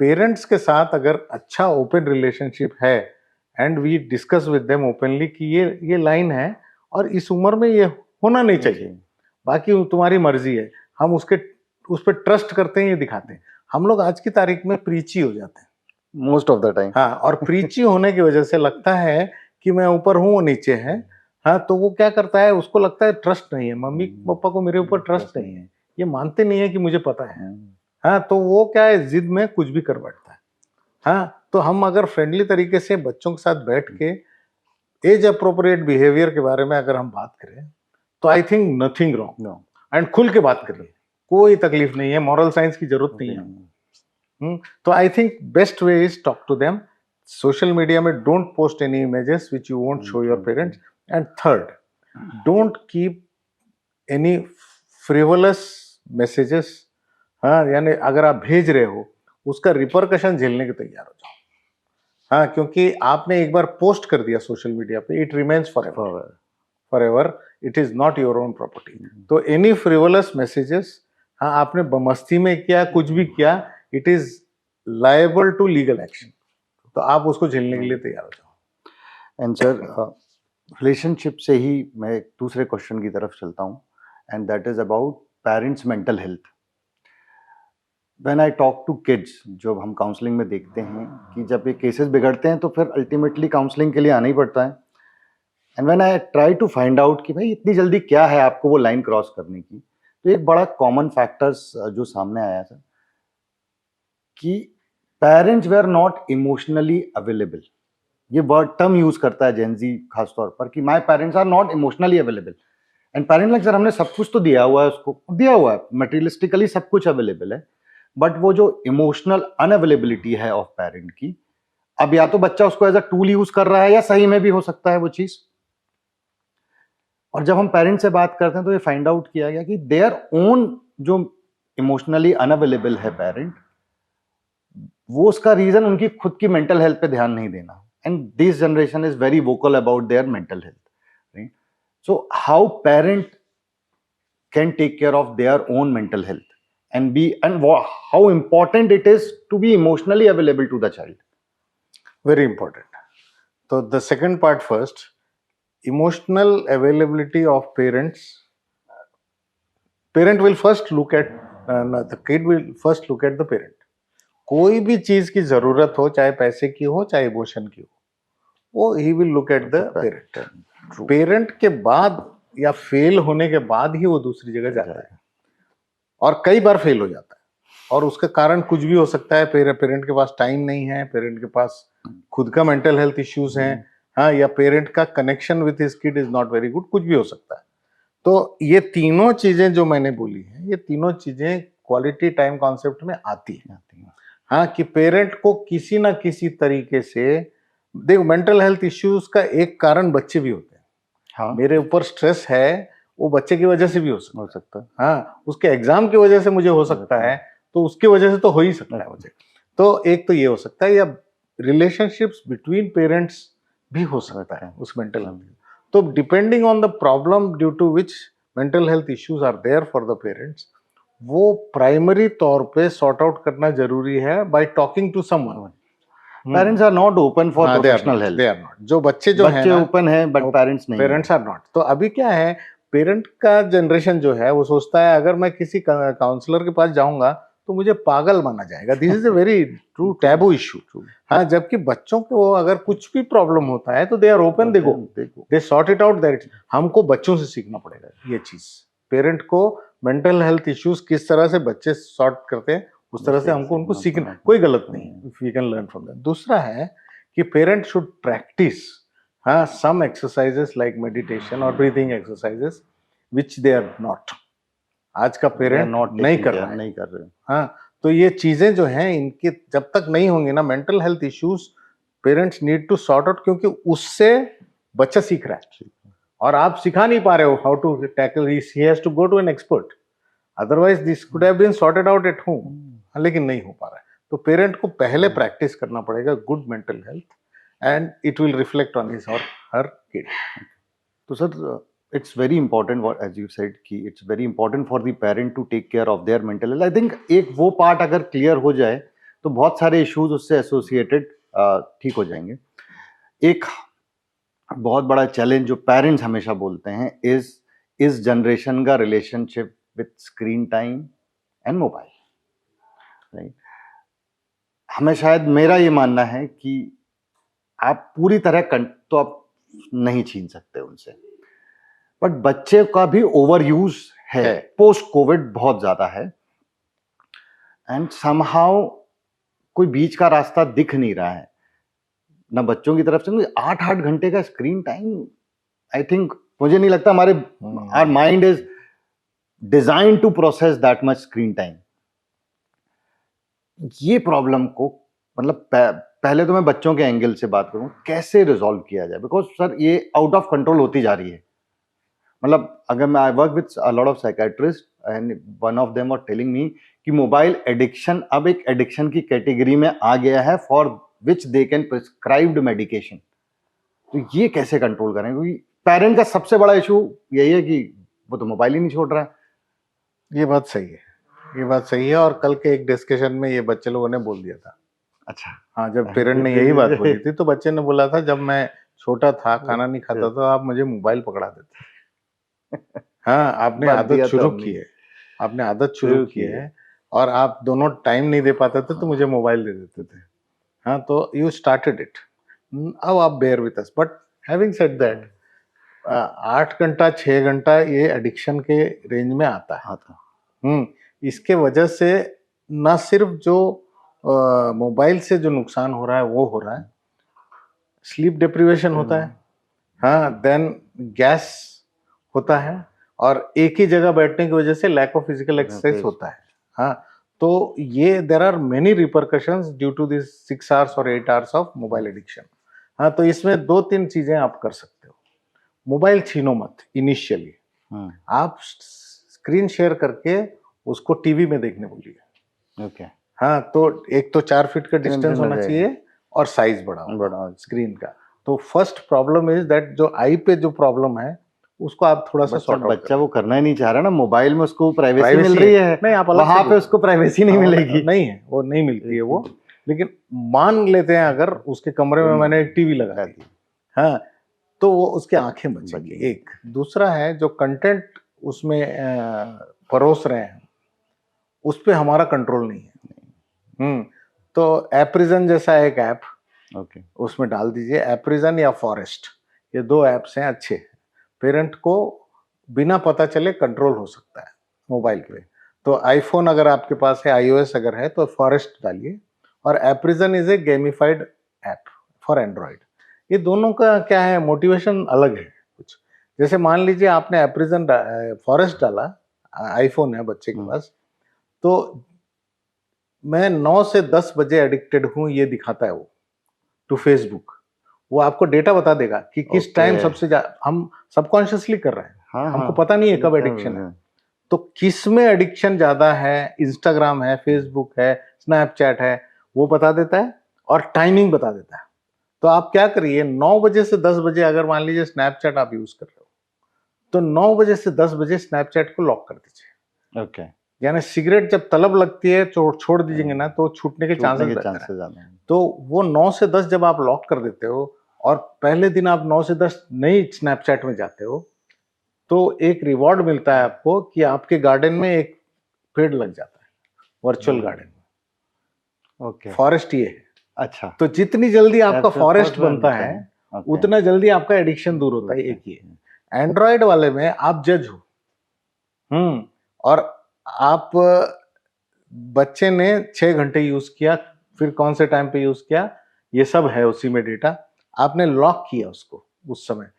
पेरेंट्स के साथ अगर अच्छा ओपन रिलेशनशिप है and we discuss with them openly कि ये लाइन है और इस उम्र में ये होना नहीं चाहिए, बाकी तुम्हारी मर्जी है, हम उस पर ट्रस्ट करते हैं, ये दिखाते हैं। हम लोग आज की तारीख में प्रीची हो जाते हैं मोस्ट ऑफ द टाइम, हाँ, और प्रीची होने की वजह से लगता है कि मैं ऊपर हूँ वो नीचे है, हाँ, तो वो क्या करता है, उसको लगता है ट्रस्ट नहीं है, मम्मी पापा को मेरे ऊपर ट्रस्ट नहीं है, ये मानते नहीं है कि मुझे पता है, हाँ, तो वो क्या है, जिद में कुछ भी कर बैठता है, हाँ। तो हम अगर फ्रेंडली तरीके से बच्चों के साथ बैठ के एज अप्रोप्रिएट बिहेवियर के बारे में अगर हम बात करें तो I think nothing wrong, and खुल के बात करिए, कोई तकलीफ नहीं है, मॉरल साइंस की जरूरत नहीं है। तो I think best way is talk to them. Social media में don't post any images which you won't show your parents, and third, don't keep any frivolous messages, हाँ, यानी अगर आप भेज रहे हो उसका रिपरकशन झेलने के तैयार हो जाओ, हाँ, क्योंकि आपने एक बार पोस्ट कर दिया सोशल मीडिया पे, it remains forever, it is not your own property. तो एनी फ्रिवलस मैसेजेस, हाँ, आपने मस्ती में किया, कुछ भी किया, it is liable to legal action, तो आप उसको झेलने के लिए तैयार हो जाओ। एंड सर, रिलेशनशिप से ही मैं एक दूसरे क्वेश्चन की तरफ चलता हूँ, and that is about parents mental health. When I talk to kids, जब हम काउंसलिंग में देखते हैं कि जब ये केसेस बिगड़ते हैं तो फिर अल्टीमेटली काउंसलिंग के लिए आना ही पड़ता है, and when I try to find out कि भाई इतनी जल्दी क्या है आपको वो लाइन क्रॉस करने की, तो एक बड़ा कॉमन फैक्टर्स जो सामने आया सर, कि parents were not emotionally available. ये वर्ड टर्म यूज करता है जेनजी खासतौर पर कि my parents are not emotionally available, and parent like sir हमने सब कुछ तो दिया हुआ है, उसको दिया हुआ है, मटेरियलिस्टिकली सब कुछ अवेलेबल है, बट वो जो इमोशनल अनअवेलेबिलिटी है ऑफ पेरेंट की, अब या तो बच्चा उसको एज अ टूल यूज कर रहा है या सही में भी हो सकता है वो चीज। और जब हम पेरेंट्स से बात करते हैं तो ये फाइंड आउट किया गया कि देयर ओन जो इमोशनली अनअवेलेबल है पेरेंट, वो उसका रीजन उनकी खुद की मेंटल हेल्थ पे ध्यान नहीं देना, and this generation is very vocal about their mental health, right? So how parent can take care of their own mental health and how important it is to be emotionally available to the child? Very important. So the second part first, emotional availability of parents. Parent will first look at the kid will first look at the parent. कोई भी चीज की जरूरत हो, चाहे पैसे की हो चाहे इमोशन की हो, वो he will look at the parent. Parent के बाद या फेल होने के बाद ही वो दूसरी जगह जाता है, और कई बार फेल हो जाता है, और उसका कारण कुछ भी हो सकता है, पेरेंट के पास टाइम नहीं है, पेरेंट के पास खुद का मेंटल हेल्थ इश्यूज हैं, हाँ, या पेरेंट का connection with his kid is not very good, कुछ भी हो सकता है। तो ये तीनों चीजें जो मैंने बोली हैं, ये तीनों चीजें क्वालिटी टाइम कॉन्सेप्ट में आती हैं, हाँ, कि पेरेंट को किसी ना किसी तरीके से, देखो, मेंटल हेल्थ इश्यूज का एक कारण बच्चे भी होते हैं, हाँ, मेरे ऊपर स्ट्रेस है, वो बच्चे की वजह से भी हो सकता है, हाँ, उसके एग्जाम की वजह से मुझे हो सकता है, तो उसकी वजह से तो हो ही सकता है मुझे, तो एक तो ये हो सकता है, या रिलेशनशिप्स बिटवीन पेरेंट्स भी हो सकता है उस मेंटल हेल्थ। तो depending on the problem due to which mental health issues are there for the parents, वो प्राइमरी तौर पे सॉर्ट आउट करना जरूरी है by talking to someone. Parents are not open for professional help, they are not, जो बच्चे हैं open है बट पेरेंट्स नहीं, पेरेंट्स आर नॉट। तो अभी क्या है, पेरेंट का जनरेशन जो है वो सोचता है अगर मैं किसी काउंसलर के पास जाऊंगा तो मुझे पागल माना जाएगा, this is a very true taboo issue, हाँ, जबकि बच्चों को अगर कुछ भी प्रॉब्लम होता है तो they are open, they sort it out, that हमको बच्चों से सीखना पड़ेगा ये चीज, पेरेंट को मेंटल हेल्थ इश्यूज किस तरह से बच्चे सॉर्ट करते हैं उस तरह से हमको उनको सीखना, कोई गलत नहीं है, if we can learn from that. दूसरा है कि पेरेंट शुड प्रैक्टिस, हाँ, some exercises like meditation or breathing exercises which they are not, आज का पेरेंट नहीं कर रहे, हाँ, तो ये चीजें जो हैं इनकी जब तक नहीं होंगी ना, mental health issues parents need to sort out, क्योंकि उससे बच्चा सीख रहा है और आप सिखा नहीं पा रहे हो how to tackle, he has to go to an expert, otherwise this could have been sorted out at home, लेकिन नहीं हो पा रहा है। तो पेरेंट को पहले प्रैक्टिस करना पड़ेगा good mental health and it will reflect on his or her kid. तो sir it's very important what as you said कि it's very important for the parent to take care of their mental health. I think एक वो part अगर clear हो जाए तो बहुत सारे इश्यूज उससे एसोसिएटेड ठीक हो जाएंगे। एक बहुत बड़ा चैलेंज जो पेरेंट्स हमेशा बोलते हैं इस जनरेशन का relationship with screen time and mobile, right. हमें शायद मेरा ये मानना है कि आप पूरी तरह तो आप नहीं छीन सकते उनसे, बट बच्चे का भी ओवर यूज है पोस्ट कोविड बहुत ज्यादा है एंड समहाउ कोई बीच का रास्ता दिख नहीं रहा है ना बच्चों की तरफ से। 8-8 घंटे का स्क्रीन टाइम, आई थिंक मुझे नहीं लगता हमारे our mind is design to process that much screen time. ये प्रॉब्लम को मतलब पहले तो मैं बच्चों के एंगल से बात करूं, कैसे रिजॉल्व किया जाए, बिकॉज सर ये आउट ऑफ कंट्रोल होती जा रही है। मतलब अगर मैं I work with a lot of psychiatrist and one of them were telling me कि मोबाइल एडिक्शन अब एक एडिक्शन की कैटेगरी में आ गया है for which they can prescribed medication. तो ये कैसे कंट्रोल करें, क्योंकि पेरेंट का सबसे बड़ा इशू यही है कि वो तो मोबाइल ही नहीं छोड़ रहा है। ये बात सही है, ये बात सही है। और कल के एक डिस्कशन में ये बच्चे लोगों ने बोल दिया था। अच्छा, हाँ, जब पेरेंट ने यही बात बोली थी तो बच्चे ने बोला था जब मैं छोटा था खाना नहीं खाता था आप मुझे मोबाइल पकड़ा देते। हाँ, आपने आदत शुरू की है, आपने आदत शुरू की है और आप दोनों टाइम नहीं दे पाते थे तो मुझे मोबाइल दे देते थे। हाँ, तो यू स्टार्टेड इट, अब आप bear with us. But having said that 8 घंटा 6 घंटा ये एडिक्शन के रेंज में आता है। इसके वजह से न सिर्फ जो मोबाइल से जो नुकसान हो रहा है वो हो रहा है, स्लीप डिप्रीवेशन होता है, हाँ, देन गैस होता है और एक ही जगह बैठने की वजह से लैक ऑफ फिजिकल एक्सरसाइज होता है। हाँ, तो ये there are many repercussions due to this 6 hours और 8 आवर्स ऑफ मोबाइल एडिक्शन। हाँ, तो इसमें 2-3 चीजें आप कर सकते हो। मोबाइल छीनो मत इनिशियली, आप स्क्रीन शेयर करके उसको टीवी में देखने बोलिए। ओके, हाँ, तो एक तो 4 फीट का डिस्टेंस होना चाहिए और साइज बड़ा स्क्रीन का। तो फर्स्ट प्रॉब्लम इज दैट जो आई पे जो प्रॉब्लम है उसको आप थोड़ा सा सॉर्ट आउट। बच्चा वो करना ही नहीं चाह रहा ना, मोबाइल में उसको प्राइवेसी मिल रही है, नहीं आप वहां पे उसको प्राइवेसी नहीं मिलेगी। नहीं है, वो नहीं मिलती है वो। लेकिन मान लेते हैं अगर उसके कमरे में मैंने एक टीवी लगा दी, हाँ, तो वो उसकी आंखें बचेंगी। एक दूसरा है जो कंटेंट उसमें परोस रहे हैं उस पे हमारा कंट्रोल नहीं है। तो एप्रिजन जैसा एक ऐप उसमें डाल दीजिए, एप्रिजन या फॉरेस्ट, ये 2 ऐप्स हैं अच्छे। पेरेंट को बिना पता चले कंट्रोल हो सकता है मोबाइल पे। तो आईफोन अगर आपके पास है, iOS अगर है तो फॉरेस्ट डालिए, और Aprison is a gamified app for Android. ये दोनों का क्या है, मोटिवेशन अलग है कुछ। जैसे मान लीजिए आपने एप्रिजन फॉरेस्ट डाला, आईफोन है बच्चे के पास, तो मैं 9 से 10 बजे एडिक्टेड हूं ये दिखाता है वो टू फेसबुक। वो आपको डेटा बता देगा कि किस टाइम सबसे ज्यादा हम सबकॉन्शियसली कर रहे हैं। हमको पता नहीं है कब एडिक्शन है। तो किस में एडिक्शन ज्यादा है, इंस्टाग्राम है, फेसबुक है, स्नैपचैट है, वो बता देता है और टाइमिंग बता देता है। तो आप क्या करिए, 9 बजे से 10 बजे अगर मान लीजिए स्नैपचैट आप यूज कर रहे हो तो 9 बजे से 10 बजे स्नैपचैट को लॉक कर दीजिए। ओके, यानी सिगरेट जब तलब लगती है छोड़ दीजिएंगे ना तो छूटने के चांसेस ज्यादा हैं। तो वो 9 से 10 जब आप लॉक कर देते हो और पहले दिन आप 9 से 10 नहीं स्नैपचैट में जाते हो तो एक रिवॉर्ड मिलता है आपको कि आपके गार्डन में एक पेड़ लग जाता है, वर्चुअल गार्डन में। ओके, फॉरेस्ट ये है। अच्छा, तो जितनी जल्दी आपका फॉरेस्ट बनता है उतना जल्दी आपका एडिक्शन दूर होता है। एक ही है। एंड्रॉयड वाले में आप जज हो, और आप बच्चे ने 6 घंटे यूज किया, फिर कौन से टाइम पे यूज किया, ये सब है उसी में डेटा। आपने लॉक किया उसको उस समय,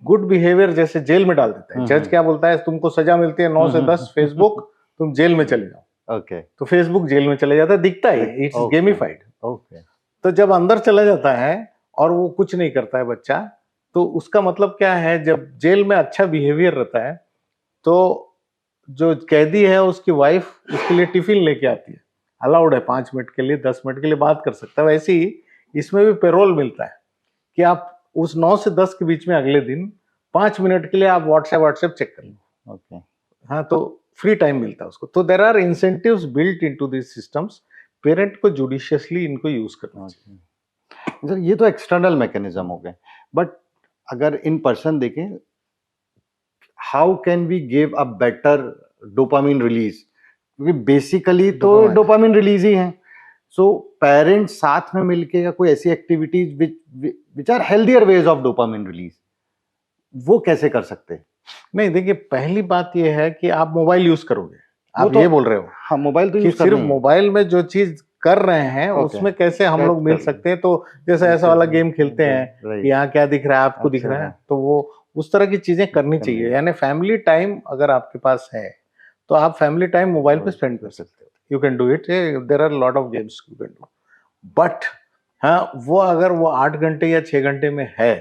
गुड बिहेवियर जैसे जेल में डाल देता है। जज क्या बोलता है, तुमको सजा मिलती है 9 से 10 फेसबुक, तुम जेल में चले जाओ। ओके, तो फेसबुक जेल में चले जाता है, दिखता है, इट्स गेमिफाइड। ओके, तो जब अंदर चला जाता है और वो कुछ नहीं करता है बच्चा, तो उसका मतलब क्या है, जब जेल में अच्छा बिहेवियर रहता है तो जो कैदी है उसकी वाइफ उसके लिए टिफिन लेके आती है, अलाउड है 5 मिनट के लिए 10 मिनट के लिए बात कर सकता है। वैसे ही इसमें भी पेरोल मिलता है कि आप उस 9 से 10 के बीच में अगले दिन 5 मिनट के लिए आप व्हाट्सएप चेक कर लो। ओके। हाँ, तो फ्री टाइम मिलता है उसको। तो there are incentives built into this systems, parent को जुडिशियसली इनको यूज करना चाहिए। सर ये तो एक्सटर्नल मैकेनिज्म हो गए, बट अगर इन पर्सन देखें, how can we give a better dopamine release, क्योंकि बेसिकली तो Dopamine. डोपामिन रिलीज ही है। सो पेरेंट्स साथ में मिलके या कोई ऐसी activities which are healthier ways of dopamine release, वो कैसे कर सकते हैं? नहीं, देखिए पहली बात ये है कि आप मोबाइल यूज करोगे, वो आप तो ये बोल रहे हो हाँ, मोबाइल तो कि यूज सिर्फ करना ही है। मोबाइल में जो चीज कर रहे हैं Okay. उसमें कैसे हम लोग मिल कर- सकते हैं। तो जैसे ऐसा वाला गेम खेलते हैं Right. कि यहाँ क्या दिख रहा है, आपको दिख अच्छा रहा है, है। तो वो उस तरह की चीजें करनी करनी चाहिए। है। यानी फैमिली टाइम अगर आपके पास है तो आप फैमिली टाइम मोबाइल पे मोबाइल स्पेंड कर सकते हो। You can do it, there are lot of games you can do. But हाँ, वो अगर वो 8 घंटे या 6 घंटे में है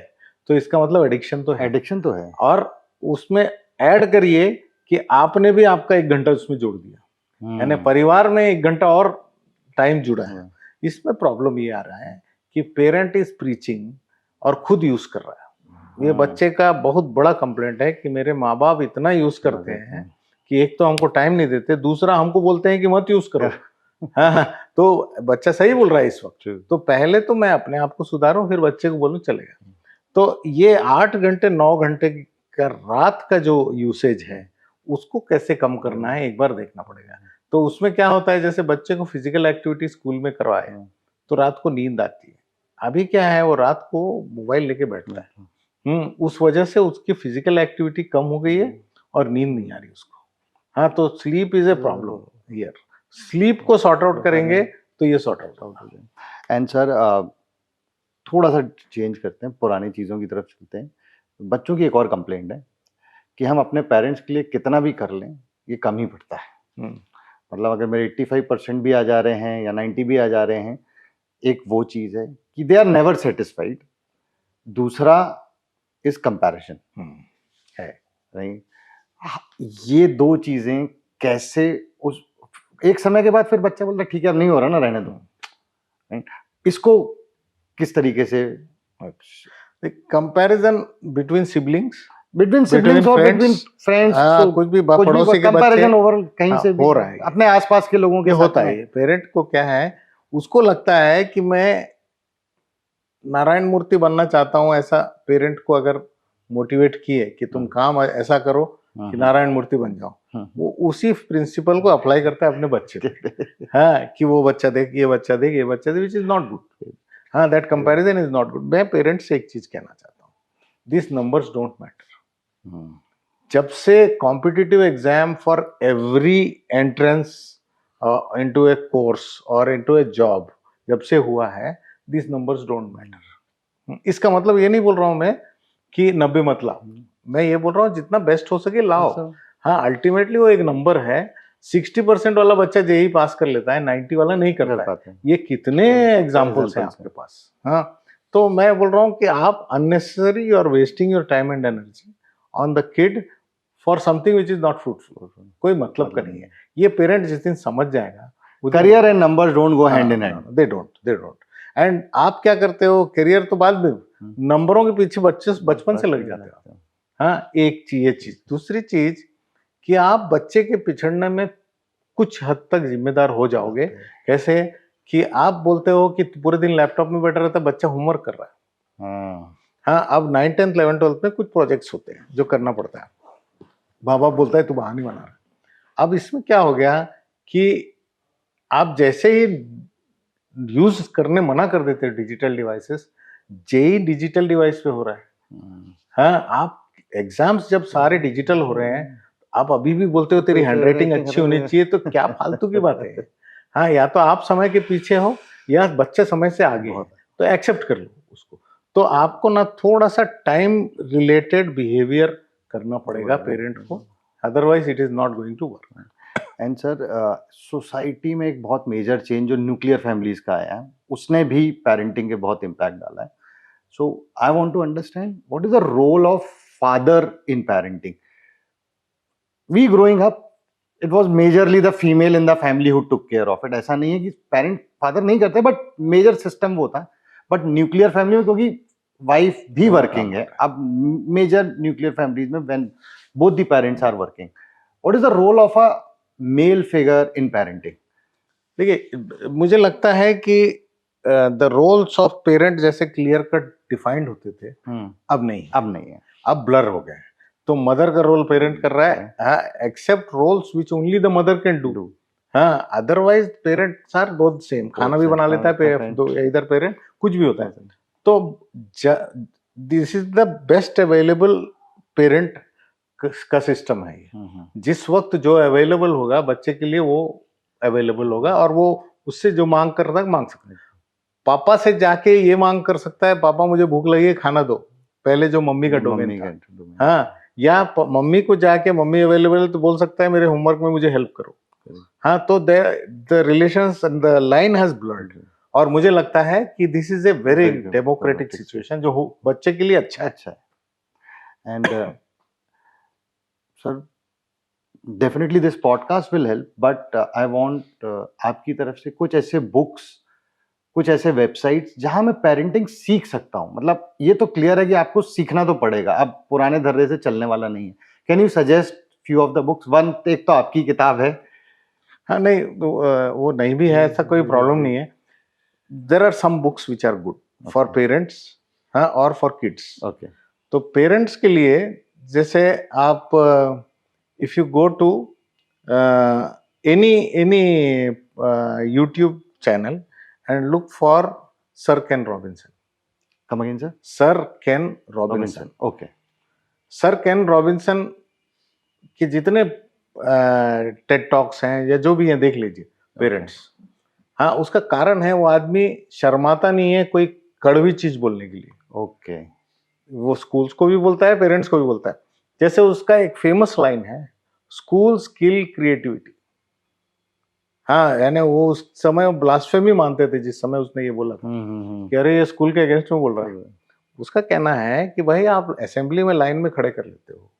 तो इसका मतलब एडिक्शन तो है। एडिक्शन तो है। और उसमें ऐड करिए कि आपने भी आपका 1 घंटा उसमें जोड़ दिया, यानी परिवार में 1 घंटा और टाइम जुड़ा है। इसमें प्रॉब्लम ये आ रहा है कि पेरेंट इज प्रीचिंग और खुद यूज कर रहा है। ये बच्चे का बहुत बड़ा कंप्लेंट है कि मेरे माँ बाप इतना यूज करते हैं कि एक तो हमको टाइम नहीं देते, दूसरा हमको बोलते हैं कि मत यूज करो। हाँ, तो बच्चा सही बोल रहा है इस वक्त। तो पहले तो मैं अपने आप को सुधारूं, फिर बच्चे को बोलूं चलेगा। तो ये 8 घंटे 9 घंटे का रात का जो यूसेज है उसको कैसे कम करना है एक बार देखना पड़ेगा। तो उसमें क्या होता है, जैसे बच्चे को फिजिकल एक्टिविटी स्कूल में करवाए तो रात को नींद आती है। अभी क्या है, वो रात को मोबाइल लेके बैठता है। उस वजह से उसकी फिजिकल एक्टिविटी कम हो गई है और नींद नहीं आ रही उसको। हाँ, तो sleep is a problem here. Sleep को सॉर्ट आउट करेंगे तो ये सॉर्ट आउट हो जाएगा। एंड सर थोड़ा सा चेंज करते हैं, पुरानी चीज़ों की तरफ चलते हैं। बच्चों की एक और कंप्लेंट है कि हम अपने पेरेंट्स के लिए कितना भी कर लें ये कम ही पड़ता है। मतलब अगर मेरे 85% भी आ जा रहे हैं या 90 भी आ जा रहे हैं, एक वो चीज़ है कि दे आर नेवर सेटिस्फाइड। दूसरा इस कंपैरिजन है, राइट? ये दो चीज़ें कैसे उस एक समय के बाद फिर बच्चा बोलता है ठीक है अब नहीं हो रहा ना, रहने दो, राइट? इसको किस तरीके से कंपैरिजन बिटवीन सिबलिंग्स और बिटवीन फ्रेंड्स, कुछ भी पड़ोसी के कंपैरिजन ओवर कहीं से भी हो रहा है, अपने आसपास के लोगों के साथ होता है। पेरेंट को क्या है, उसको लगता है कि मैं नारायण मूर्ति बनना चाहता हूं। ऐसा पेरेंट को अगर मोटिवेट किए कि तुम काम ऐसा करो कि नारायण मूर्ति बन जाओ, वो उसी प्रिंसिपल को अप्लाई करता है अपने बच्चे पे। हाँ, कि वो बच्चा देख, ये बच्चा देख, ये बच्चा देख, विच इज नॉट गुड। हाँ, that comparison is not good. मैं पेरेंट्स से एक चीज कहना चाहता हूँ, दिस नंबर्स डोंट मैटर। जब से competitive exam for every entrance into A course और इनटू ए जॉब जब से हुआ है, दिस नंबर्स डोंट मैटर। इसका मतलब ये नहीं बोल रहा हूं मैं कि 90 मत लाओ, मैं ये बोल रहा हूँ जितना बेस्ट हो सके लाओ। हाँ, अल्टीमेटली वो एक नंबर है। 60% वाला बच्चा जेईई पास कर लेता है, 90 वाला नहीं करता है। ये कितने एग्जाम्पल्स हैं आपके पास। हाँ, तो मैं बोल रहा हूँ कि आप unnecessary you are wasting your time and energy on the kid for something which is not fruitful. कोई मतलब का नहीं है। ये पेरेंट जिस दिन समझ जाएगा, career and numbers don't go hand in hand, they don't. And आप क्या करते हो, करियर तो बाद में, नंबरों के पीछे बच्चे बचपन से लग जाते हो। हाँ, एक चीज ये चीज। दूसरी चीज कि आप बच्चे के पिछड़ने में कुछ हद तक जिम्मेदार हो जाओगे। कैसे कि आप बोलते हो कि पूरे दिन लैपटॉप में बैठा रहता है, बच्चा होमवर्क कर रहा है। हाँ, अब 9th 10th 11th 12th में कुछ प्रोजेक्ट्स होते हैं जो करना पड़ता है। माँ बाप बोलता है तू बहाने बना रहा। अब इसमें क्या हो गया कि आप जैसे ही यूज करने मना कर देते हैं डिजिटल डिवाइसेस, जेई डिजिटल डिवाइस पे हो रहा है। हाँ, आप एग्जाम्स जब सारे डिजिटल हो रहे हैं, आप अभी भी बोलते हो तेरी हैंडराइटिंग अच्छी होनी चाहिए, तो क्या फालतू की बात है। हाँ, या तो आप समय के पीछे हो या बच्चे समय से आगे है, तो एक्सेप्ट कर लो उसको। तो आपको ना थोड़ा सा टाइम रिलेटेड बिहेवियर करना पड़ेगा पेरेंट को, otherwise it is not going to work. And sir society में एक बहुत मेजर चेंज जो न्यूक्लियर फैमिलीज का आया है, उसने भी पेरेंटिंग के बहुत इम्पैक्ट डाला है। So I want to understand what is the role of father in parenting. We growing up, it was majorly the female in the family who took care of it. ऐसा नहीं है कि parent father नहीं करते, but major system वो था. But nuclear family में क्योंकि वाइफ भी वर्किंग है, अब मेजर न्यूक्लियर फैमिलीज में when both the parents are working, what is the role of a male figure in parenting? देखिए, मुझे लगता है कि द रोल्स ऑफ पेरेंट जैसे क्लियर कट डिफाइंड होते थे, अब नहीं है, अब ब्लर हो गए. तो मदर का रोल पेरेंट कर रहा है, except roles which only the mother can do. हाँ, otherwise parents are both same. खाना भी बना लेता है इधर पेरेंट, कुछ भी होता है. तो this is the best available parent का सिस्टम है ये. जिस वक्त जो अवेलेबल होगा बच्चे के लिए वो अवेलेबल होगा, और वो उससे जो मांग कर रहा है मांग सकता है. पापा से जाके ये मांग कर सकता है, पापा मुझे भूख लगी है खाना दो, पहले जो मम्मी का डोमेन था. हाँ, या मम्मी को जाके मम्मी अवेलेबल तो बोल सकता है मेरे होमवर्क में मुझे हेल्प करो. हाँ, तो the relations and the line has blurred. और मुझे लगता है कि this is a very democratic situation जो बच्चे के लिए अच्छा है. And sir, definitely this podcast will help, but I want आपकी तरफ से कुछ ऐसे बुक्स, कुछ ऐसे वेबसाइट्स जहां मैं पेरेंटिंग सीख सकता हूं. मतलब ये तो क्लियर है कि आपको सीखना तो पड़ेगा, अब पुराने धर्रे से चलने वाला नहीं है. Can you suggest few of the books? One, एक तो आपकी किताब है. हाँ, नहीं वो नहीं भी है, ऐसा कोई प्रॉब्लम नहीं है. There are some books which are good for parents, हाँ, और फॉर किड्स. ओके. तो पेरेंट्स के लिए जैसे आप if you go to any YouTube channel and look for Sir Ken Robinson. Come again, sir? Sir Ken Robinson. Okay. Sir Ken Robinson के जितने Ted talks हैं या जो भी हैं देख लीजिए पेरेंट्स. हाँ, उसका कारण है वो आदमी शर्माता नहीं है कोई कड़वी चीज बोलने के लिए. ओके. वो स्कूल्स को भी बोलता है, पेरेंट्स को भी बोलता है. जैसे उसका एक फेमस लाइन है, स्कूल स्किल क्रिएटिविटी. हाँ, यानी वो उस समय ब्लास्फेमी मानते थे जिस समय उसने ये बोला था कि अरे ये स्कूल के अगेंस्ट में बोल रहा है. उसका कहना है कि भाई आप असेंबली में लाइन में खड़े कर लेते हो,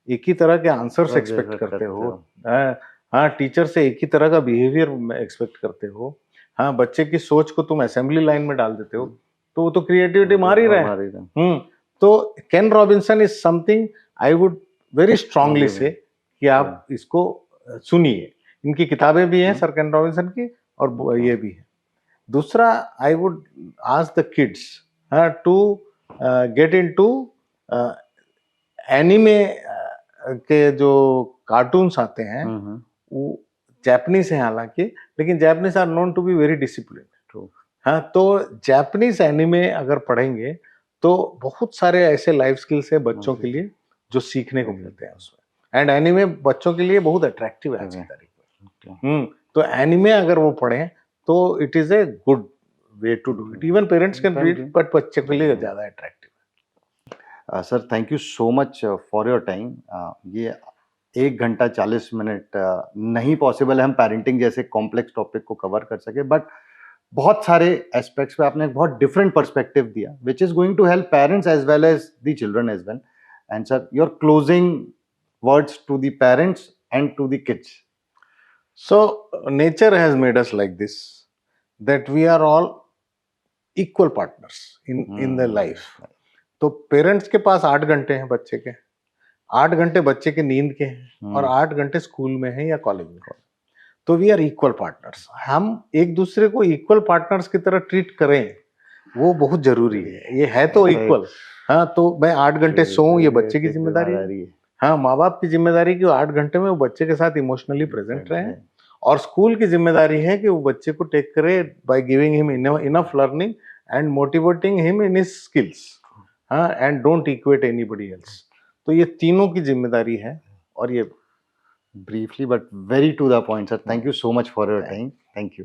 एक ही तरह के आंसर्स एक्सपेक्ट करते हो. हाँ, टीचर से एक ही तरह का बिहेवियर एक्सपेक्ट करते हो. हाँ, बच्चे की सोच को तुम असेंबली लाइन में डाल देते हो, तो वो तो क्रिएटिविटी मार ही रहे. तो Ken Robinson is something I would very strongly say कि आप इसको सुनिए. इनकी किताबें भी हैं सर केन रॉबिन्सन की, और ये भी है. दूसरा, I would ask the kids to get into anime के जो कार्टून्स आते हैं, वो जापानीज हैं हालांकि, लेकिन Japanese are known to be very disciplined. हाँ, तो जापानीज एनिमे अगर पढ़ेंगे तो बहुत सारे ऐसे लाइफ स्किल्स है बच्चों के लिए जो सीखने को मिलते हैं उसमें. एंड एनिमे बच्चों के लिए बहुत अट्रैक्टिव है अच्छी तरीके. तो एनिमे अगर वो पढ़ें तो it is a good way to do it. Even parents can read, but बच्चे के लिए ज्यादा attractive. Sir, thank you so much for your time. ये 1 घंटा 40 मिनट नहीं पॉसिबल है हम पेरेंटिंग जैसे कॉम्प्लेक्स टॉपिक को कवर कर सके, बट बहुत सारे एस्पेक्ट्स पे आपने एक बहुत डिफरेंट पर्सपेक्टिव दिया, which is going to help parents as well as the children as well. And sir, your closing words to the parents and to the kids. So nature has made us like this, that we are all equal partners in the life. तो parents के पास 8 घंटे हैं बच्चे के, 8 घंटे बच्चे के नींद के हैं, और 8 घंटे स्कूल में हैं या कॉलेज में. तो वी आर इक्वल पार्टनर्स. हम एक दूसरे को इक्वल पार्टनर्स की तरह ट्रीट करें, वो बहुत जरूरी है. ये है तो इक्वल. हाँ, तो मैं 8 घंटे सोऊं, ये बच्चे की जिम्मेदारी है. हाँ, माँ बाप की जिम्मेदारी कि वो 8 घंटे में वो बच्चे के साथ इमोशनली प्रेजेंट रहे. और स्कूल की जिम्मेदारी है कि वो बच्चे को टेक करे by giving him enough learning and motivating him in his skills. हाँ, and don't equate anybody else. तो ये तीनों की जिम्मेदारी है. और ये briefly but very to the point, sir. Thank you so much for your time. Thank you.